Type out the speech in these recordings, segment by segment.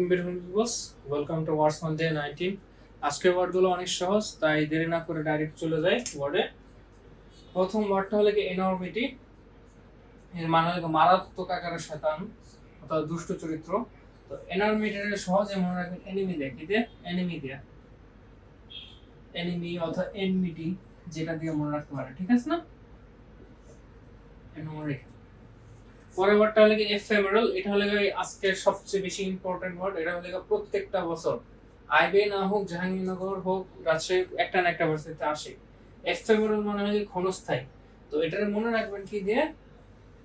Beautiful peoples, welcome to words on day 19। আজকের ওয়ার্ডগুলো অনেক সহজ, তাই দেরি না করে ডাইরেক্ট চলে যাই ওয়ার্ডে। প্রথম ওয়ার্ডটা হলো কি এনর্মিটি। এর মানে হলো মারাত্মক আকারের শয়তান অর্থাৎ দুষ্ট চরিত্র। তো এনর্মিটির সহজে মনে রাখবেন এনিমি দিয়ে, কি দিয়ে? এনিমি দিয়ে, এনিমি অথবা এনমিটি, যেটা দিয়ে মনে রাখতে পারে, ঠিক আছে না? এনর্মিটি। পরের ওয়ার্ডটা হলো কি এফেমেরাল। এটা হলো কি আজকের সবচেয়ে বেশি ইম্পর্টেন্ট ওয়ার্ড। এটা হলো কি প্রত্যেকটা বছর আইবে না হোক, জাহাঙ্গীরনগর হোক, রাজশাহী, একটা না একটা ভার্সিটিতে আসে। এফেমেরাল মানে হলো ক্ষণস্থায়ী। তো এটা মনে রাখবেন কি দিয়ে?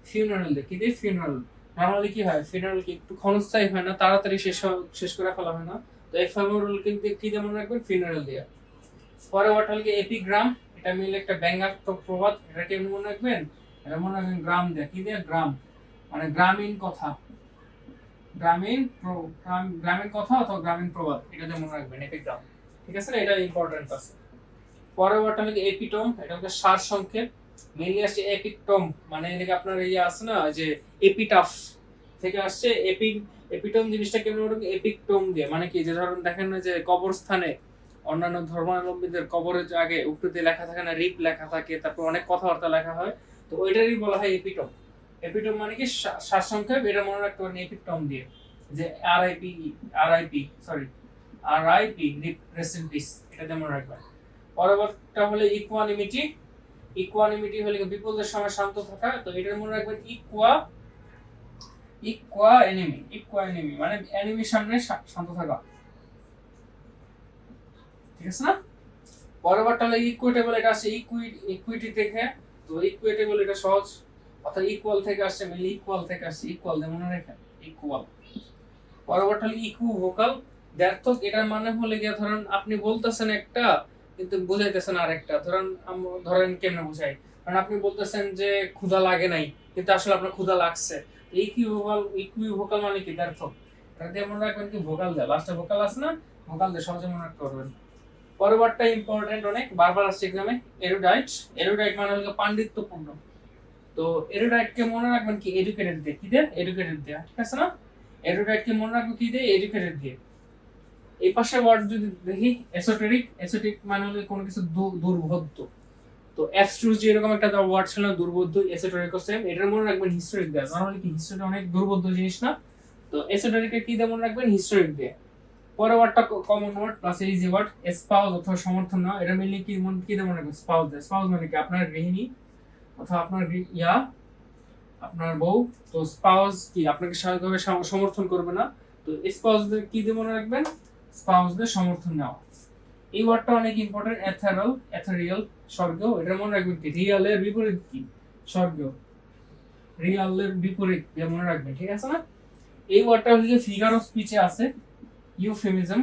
ফিউনারাল দিয়ে। কি দিয়ে? ফিউনারাল। নরমালি কি হয়, ফিউনারাল কি একটু ক্ষণস্থায়ী হয় না, তাড়াতাড়ি শেষ করে ফেলা হয় না। তো এফেমেরাল কিন্তু কি দিয়ে মনে রাখবেন? ফিউনারাল দিয়ে। পরের ওয়ার্ডটা হলো কি এপিগ্রাম। এটা মিলে একটা ব্যঙ্গাত্মক প্রবাদ। এটা কি মনে রাখবেন? এটা মনে রাখবেন গ্রাম দিয়ে। কি দিয়ে? গ্রাম মানে গ্রামীণ কথা, গ্রামীণ কথা অথবা গ্রামীণ প্রবাদ, এটা যেমন রাখবেন এপিগ্রাম, ঠিক আছে না? এটা ইম্পর্টেন্ট আছে। পরের ওয়ার্ডটা হলো এপিটম। এটা হচ্ছে সার সংক্ষেপ। মেইনলি আসছে এপিটম, মানে এদিকে আপনার ইয়ে আছে না যে এপিটাফ থেকে আসছে। এপিটম জিনিসটা কেমন ওরকম এপিকটম দিয়ে, মানে কি যে ধরুন দেখেন না যে কবরস্থানে অন্যান্য ধর্মাবলম্বীদের কবরের আগে উক্তিতে লেখা থাকে না, রিপ লেখা থাকে, তারপর অনেক কথাবার্তা লেখা হয়। তো ওইটারই বলা হয় এপিটম। এপিটম মানে কি সারসংক্ষেপ। এটা মনে রাখতে পারেন এপিটম দিয়ে, যে আরআইপি রেস্ট ইন পিস, এটা মনে রাখবেন। পরবর্তীটা হলো ইকুয়ানিমিটি। ইকুয়ানিমিটি হলে বিপদের সময় শান্ত থাকা। তো এটা মনে রাখবেন ইকুয়া এনিমি মানে এনিমির সামনে শান্ত থাকা, ঠিক আছে না? পরবর্তীটা হলো ইকুইটেবল। এটা আসছে ইকুইটি থেকে। তো ইকুইটেবল এটা সহজ, অর্থাৎ ইকুয়াল থেকে আসছে, মিলি ইকুয়াল থেকে আসছে, ইকুয়াল দিয়ে মনে রাখেন, ইকুয়াল। পরবর্তী হলো ইকুভোকাল। দ্ব্যর্থক। এটার মানে হলে গিয়ে ধরেন আপনি বলতেছেন একটা কিন্তু বুঝাইতেছেন আরেকটা। ধরেন কেমনে বুঝাই, কারণ আপনি বলতেছেন যে ক্ষুধা লাগে নাই কিন্তু আসলে আপনার ক্ষুধা লাগছে। ইকুইভোকাল মানে কি? দ্ব্যর্থক। এটা দিয়ে মনে রাখবেন কি ভোকাল দেয়, লাস্টে ভোকাল আছে না, ভোকাল দিয়ে সহজে মনে রাখতে পারবেন। পরবর্তীটা ইম্পর্টেন্ট অনেক, বারবার আসছে এক্সামে, এরুডাইট। এরুডাইট মানে হলো পাণ্ডিত্যপূর্ণ। তো এরুডাইট কে মনে রাখবেন কি? এডুকেটেড দিয়ে। কি দিয়ে? এডুকেটেড দিয়ে, ঠিক আছে না? এরুডাইট কে মনে রাখবো কি দিয়ে? এডুকেটেড দিয়ে। এই পাশে ওয়ার্ড যদি দেখি এসোটেরিক। এসোটেরিক মানে হলো কোনো কিছু দুর্বোধ্য। তো অ্যাবস্ট্রুজ এরকম একটা ওয়ার্ড ছিল না, দুর্বোধ্য। এসোটেরিকও সেম। এটার মনে রাখবেন হিস্টোরিক দিয়ে। নরমালি কি হিস্টোরি অনেক দুর্বোধ্য জিনিস না? তো এসোটেরিকে কি দিয়ে মনে রাখবেন? হিস্টোরিক দিয়ে। পরের ওয়ার্ডটা common word plus easy word, spouse অথবা সমর্থন না। এটা মিলে কি দিয়ে মনে রাখবেন? স্পাউস দিয়ে। স্পাউস মানে কি? আপনার গৃহিণী অথবা আপনার আপনার বউ। তো স্পাউস কি আপনাকে স্বাভাবিকভাবে সমর্থন করবে না। তো স্পাউসদের কি দিয়ে মনে রাখবেন? স্পাউসদের সমর্থন নেওয়া। এই ওয়ার্ডটা অনেক ইম্পর্টেন্ট। এথেরিয়াল, স্বর্গীয়। এটা মনে রাখবেন কি? রিয়ালের বিপরীত কি? স্বর্গীয়। রিয়ালের বিপরীত দিয়ে মনে রাখবেন, ঠিক আছে না? এই ওয়ার্ডটা হচ্ছে ফিগার অফ স্পিচে আছে, ইউফেমিজম।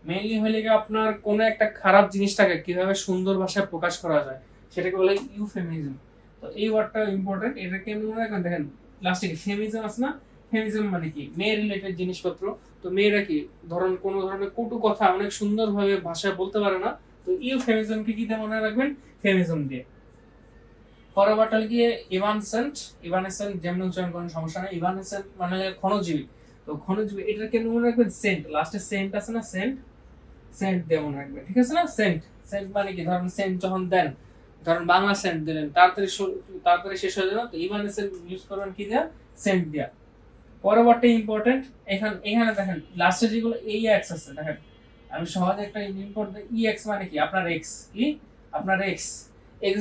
মেইনলি হলে আপনার কোনো একটা খারাপ জিনিসটাকে কিভাবে সুন্দর ভাষায় প্রকাশ করা যায় সেটাকে বলে ইউফেমিজম। তো এই ওয়ার্ডটা ইম্পর্টেন্ট। এটাকে মনে রাখবেন। দেখেন লাস্টে কি ফেমিজম আছে না? ফেমিজম মানে কি? মেয়ে রিলেটেড জিনিসপত্র। তো মেয়েরা কি ধরুন কোনো ধরনের কটু কথা অনেক সুন্দরভাবে ভাষায় বলতে পারে না। তো ইউফেমিজমকে কি দিয়ে মনে রাখবেন? ফেমিজম দিয়ে। পরবর্তী গিয়ে ইভানেসেন্ট যেমন উচ্চারণ করেন সমস্যা নেই। ইভানেসেন্ট মানে ক্ষণজীবী। তো ক্ষণজীবী এটাকে মনে রাখবেন সেন্ট, লাস্টে সেন্ট আছে না, সেন্ট দিয়ে মনে রাখবেন, ঠিক আছে না? সেন্ট মানে কি? ধরেন সেন্ট যখন দেন, ধরেন বাংলা সেন্ট দিলেন, তাড়াতাড়ি শেষ হয়ে যাবে। তো ইভানেসেন্ট ইউজ করবেন কি দিয়া? সেন্ট দিয়া। পরবর্তী ইম্পর্টেন্ট, এখানে দেখেন লাস্টে যেগুলো এই এক্স আছে, দেখেন আমি সহজে একটা ইম্পর্টেন্ট এক্স মানে কি? আপনার এক্স কি? আপনার এক্স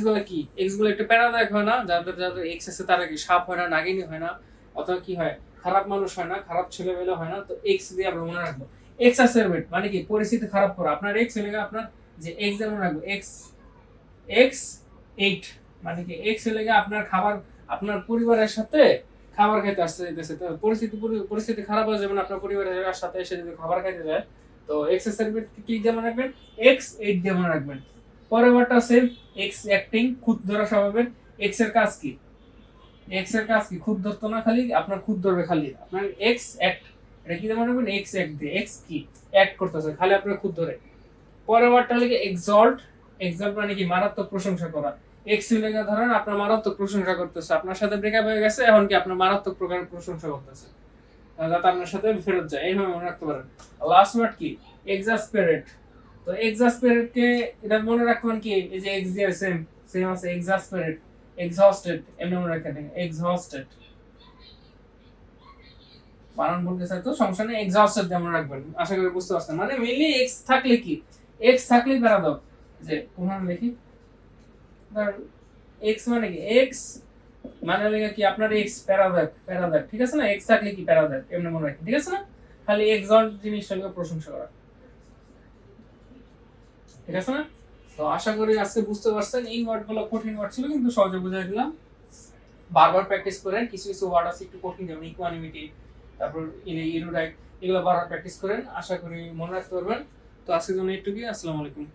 গুলো কি? এক্স গুলো একটু প্যারাদায়ক হয় না? যাদের এক্স আছে তারা কি সাপ হয় না, নাগিনী হয় না, অথবা কি হয়, খারাপ মানুষ হয় না, খারাপ ছেলেমেলে হয় না। তো এক্স দিয়ে আমরা মনে রাখবো। এক্সাসেরবেট মানে কি? পরিস্থিতি খারাপ করা। আপনার এক্স হলে আপনার যে এক্স যেমন রাখবো, এক্স 8 মানে কি? এক্স হলে আপনার খাবার, আপনার পরিবারের সাথে খাবার খেতে আসতে যেতেছে, তো পরিস্থিতি খারাপ হয়ে যাবে আপনার পরিবারের সাথে এসে যদি খাবার খাইতে যায়। তো এক্সাসেরবেট কি দিয়ে মনে রাখবেন? X8 দিয়ে মনে রাখবেন। পরেরটা সেম, এক্স অ্যাক্টিং, খুদ ধরা স্বভাবের। এক্স এর কাজ কি? খুদ ধরতো না, খালি আপনার খুদ ধরবে, খালি আপনার এক্স অ্যাক্ট। এটা কি মনে রাখবেন? এক্স অ্যাক্ট দিয়ে। এক্স কি? অ্যাক্ট করতেছে, খালি আপনার খুদ ধরে। পরেরটা হলো কি এক্সল্ট মানে কি? মারাত্মক প্রশংসা করা। এক্স লেগে ধরেন আপনার মারাত্মক প্রশংসা করতেছে, আপনার সাথে ব্রেকআপ হয়ে গেছে, এখন কি আপনার মারাত্মক প্রকারের প্রশংসা করতেছে। যাতে আপনার সাথে ফেরত যায়, এইভাবে মনে রাখতে পারেন। লাস্ট ওয়ার্ড কি? এক্সাসপেরেট। তো এক্সাসপেরেট কে এটা মনে রাখবেন কি, এই যে এক্স দিয়ে সেম সেম আছে, এক্সাসপেরেট, এক্সহস্টেড, এমনি মনে রাখেন, এক্সহস্টেড। বানান বলতে চাই তো সমস্যা নেই, এক্সহস্টেড দিয়ে মনে রাখবেন। আশা করি বুঝতে পারছেন। মানে মেইনলি এক্স থাকলে কি, এক্স থাকলেই প্যারাডক্স। যে কোনখানে লিখি, এক্স মানে কি, এক্স মানে লেখা কি আপনার এক্স প্যারাডক্স, ঠিক আছে না? এক্স থাকলে কি প্যারাডক্স, এমনি মনে রাখেন, ঠিক আছে না? খালি এক্সন জিনিসটাকে প্রশংসা করা, ঠিক আছে না? তো আশা করি আজকে বুঝতে পারছেন। এই ওয়ার্ডগুলো কঠিন ওয়ার্ড ছিল, কিন্তু সহজে বুঝাই দিলাম। বারবার প্র্যাকটিস করেন। কিছু কিছু ওয়ার্ড আছে একটু কঠিন, যেমন ইকুয়ানিমিটি, তারপর ইরোডাইট, এগুলো বারবার প্র্যাকটিস করেন, আশা করি মনে রাখতে পারবেন। তো আজকের জন্য একটু কি, আসসালামু আলাইকুম।